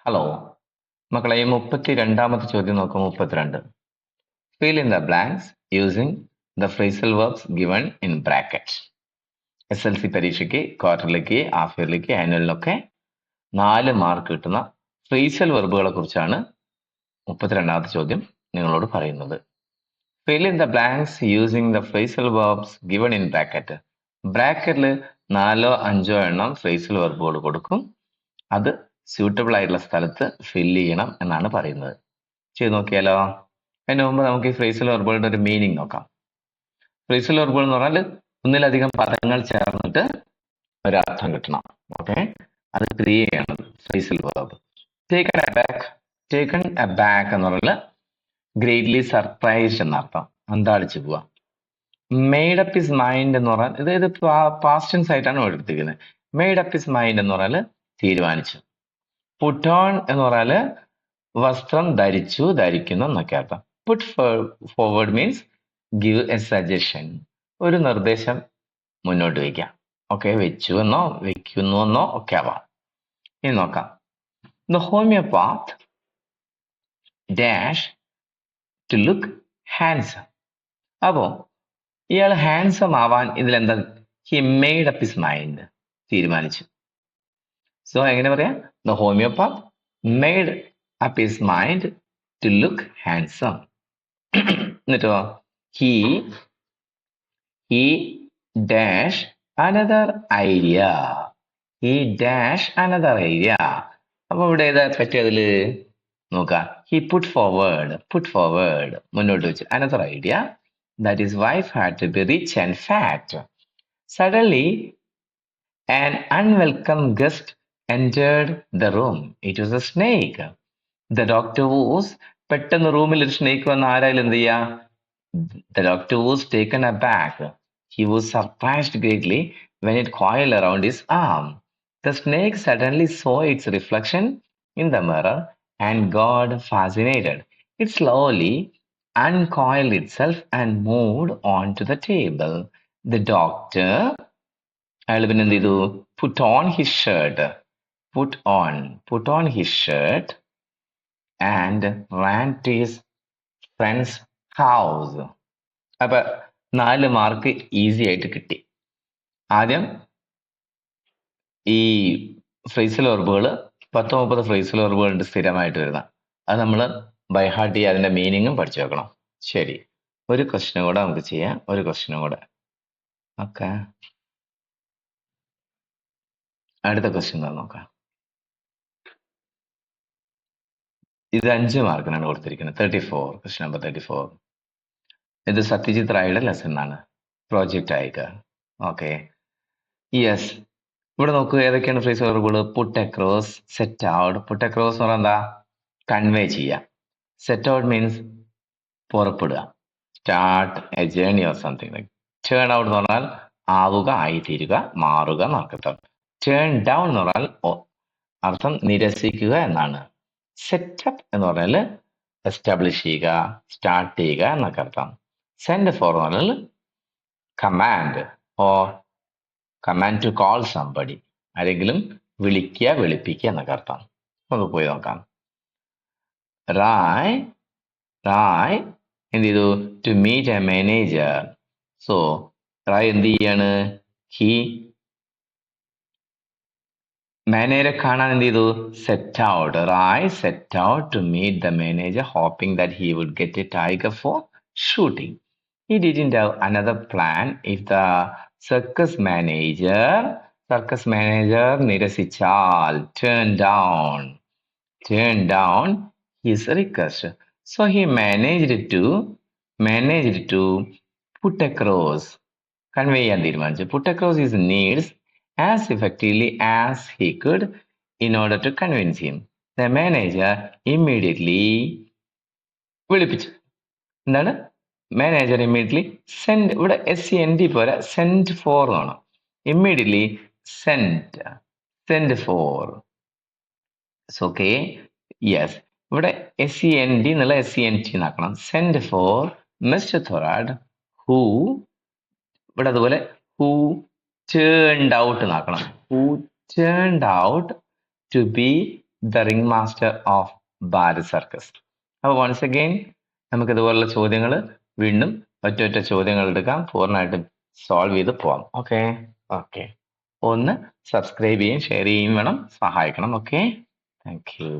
Hello മക്കളെ, 32ാമത്തെ ചോദ്യം നോക്കാം. 32. Fill in the blanks using the phrasal verbs given in bracket. SLC പരീക്ഷയ്ക്ക്, ക്വാർട്ടറിലേക്ക്, ഹാഫ് ഇയറിലേക്ക്, ആനുവലിനൊക്കെ 4 മാർക്ക് കിട്ടുന്ന ഫ്രേസൽ വെർബുകളെ കുറിച്ചാണ് 32ാമത്തെ ചോദ്യം നിങ്ങളോട് പറയുന്നത്. Fill in the blanks using the phrasal verbs given in bracket. ബ്രാക്കറ്റിൽ 4-5 എണ്ണം ഫ്രേസൽ വെർബുകൾ കൊടുക്കും. അത് സ്യൂട്ടബിൾ ആയിട്ടുള്ള സ്ഥലത്ത് ഫില്ല് ചെയ്യണം എന്നാണ് പറയുന്നത്. ചെയ്ത് നോക്കിയാലോ? അതിന് മുമ്പ് നമുക്ക് ഈ ഫ്രേസൽ വെർബുകളുടെ ഒരു മീനിങ് നോക്കാം. ഫ്രേസൽ വെർബുകൾ എന്ന് പറഞ്ഞാൽ ഒന്നിലധികം പദങ്ങൾ ചേർന്നിട്ട് ഒരർത്ഥം കിട്ടണം. ഓക്കെ, അത് ക്രിയേറ്റ് ചെയ്യണം ഫ്രേസൽ വെർബ്. ടേക്കൺ അബാക്ക് എന്ന് പറഞ്ഞാൽ ഗ്രേറ്റ്ലി സർപ്രൈസ്ഡ് എന്നർത്ഥം, അന്താളിച്ചു പോവാ. മെയ്ഡ് അപ്പ് ഹിസ് മൈൻഡ് എന്ന് പറഞ്ഞാൽ ഇത് പാസ്റ്റ് ടെൻസ് ആയിട്ടാണ് എടുത്തിരിക്കുന്നത്. മെയ്ഡ് അപ്പ് ഹിസ് മൈൻഡ് എന്ന് പറഞ്ഞാൽ തീരുമാനിച്ചു. പുട്ട് ഓൺ എന്ന് പറഞ്ഞാല് വസ്ത്രം ധരിച്ചു, ധരിക്കുന്നു എന്നൊക്കെ അർത്ഥം. Put forward means give A suggestion, ഒരു നിർദ്ദേശം മുന്നോട്ട് വയ്ക്കാം. ഓക്കെ, വെച്ചു എന്നോ വെക്കുന്നു എന്നോ ഒക്കെ ആവാം. ഇനി നോക്കാം. The homeopath dash to look handsome. അപ്പോ ഇയാൾ ഹാൻസം ആവാൻ ഇതിലെന്താ? He made up his mind, തീരുമാനിച്ചു. സോ എങ്ങനെ പറയാം? The homeopath made up his mind to look handsome. എന്നിട്ടോ he dash another idea. He dash another idea. അപ്പൊ ഇവിടെ ഏതാ പറ്റിയതില് നോക്കാം. He put forward മുന്നോട്ട് വെച്ചു another idea that his wife had to be rich and fat. Suddenly an unwelcome guest entered the room. It was a snake. The doctor was പെട്ടെന്ന് റൂമിൽ ഒരു snake വന്ന് ആരായാലും എന്ത് ചെയ്യാ? The doctor was taken aback. He was surprised greatly when it coiled around his arm. The snake suddenly saw its reflection in the mirror and got fascinated. It slowly uncoiled itself and moved on to the table. The doctor അയാൾ പിന്നെ എന്ത് ചെയ്തു? Put on his shirt and ran to his friend's house. അപ്പൊ 4 mark easy ആയിട്ട് കിട്ടി. ആദ്യം ഈ phrasal വെർബുകൾ 10-30 phrasal വെർബുകൾ ഉണ്ട് സ്ഥിരമായിട്ട് വരുന്ന. അത് നമ്മൾ ബൈ ഹാർട്ട് ചെയ്യുക, അതിന്റെ മീനിങ്ങും പഠിച്ചു വെക്കണം. ശരി, ഒരു ക്വസ്റ്റ്യൻ കൂടെ നമുക്ക് ചെയ്യാം. ഒരു ക്വസ്റ്റ്യനും കൂടെ. ഓക്കെ, അടുത്ത ക്വസ്റ്റ്യൻ നോക്കാം. ഇത് 5 മാർക്കിനാണ് കൊടുത്തിരിക്കുന്നത്. 34, ക്വസ്റ്റ്യൻ നമ്പർ 34. ഇത് സത്യജിത് റായുടെ ലെസൺ ആണ്, പ്രോജക്റ്റ് അയക്കുക. Okay, yes. ഇവിടെ നോക്കുക, ഏതൊക്കെയാണ് ഫ്രേസ് വെർബുകൾ? Put across, set out. Put across എന്ന് പറഞ്ഞാൽ എന്താ? കൺവേ ചെയ്യുക. സെറ്റ് ഔട്ട് മീൻസ് പുറപ്പെടുക, start a journey or something like. Turn out എന്ന് പറഞ്ഞാൽ ആവുക, ആയിത്തീരുക, മാറുക എന്നർത്ഥം. ടേൺ ഡൗൺ എന്ന് പറഞ്ഞാൽ അർത്ഥം നിരസിക്കുക എന്നാണ്. സെറ്റപ്പ് എന്ന് പറഞ്ഞാൽ എസ്റ്റാബ്ലിഷ് ചെയ്യുക, സ്റ്റാർട്ട് ചെയ്യുക എന്നൊക്കെ അർത്ഥം. സെൻഡ് ഫോർ എന്ന് പറഞ്ഞാൽ command or command to call somebody, ആരെങ്കിലും വിളിക്കുക, വിളിപ്പിക്കുക എന്നൊക്കെ അർത്ഥം. നമുക്ക് പോയി നോക്കാം. റായ് എന്ത് ചെയ്തു? To meet a manager. So Rai എന്ത് ചെയ്യാണ്? ഹി മാനേജറെ കാണാൻ എന്ത് ചെയ്തു? Set out. Rai set out to meet the manager hoping that he would get a tiger for shooting. He didn't have another plan if the circus manager നിരസിച്ചാൽ, turn down his request. So he managed to put across, convey ചെയ്യാൻ തീരുമാനിച്ചു. Put across his needs as effectively as he could in order to convince him. The manager immediately വിളിപ്പിച്ചു. എന്താണ്? Manager immediately send. ഇവിടെ SEND പോരാ, send for വേണം. Immediately send for. Okay, yes. ഇവിടെ SEND എന്നുള്ള SENT എന്നാക്കണം. Send for mister Thorad who. ഇവിടെ അതുപോലെ ഹൂ ടേൺഡ് ഔട്ട് എന്നാക്കണം. Who turned out to be the ring master of Bharat circus. അപ്പോൾ വൺസ് അഗെയിൻ നമുക്ക് ഇതുപോലുള്ള ചോദ്യങ്ങൾ വീണ്ടും ഒറ്റ ചോദ്യങ്ങൾ എടുക്കാം, പൂർണ്ണമായിട്ടും സോൾവ് ചെയ്ത് പോവാം. ഓക്കെ ഓക്കെ, ഒന്ന് സബ്സ്ക്രൈബ് ചെയ്യുകയും ഷെയർ ചെയ്യുകയും വേണം, സഹായിക്കണം. Okay, thank you.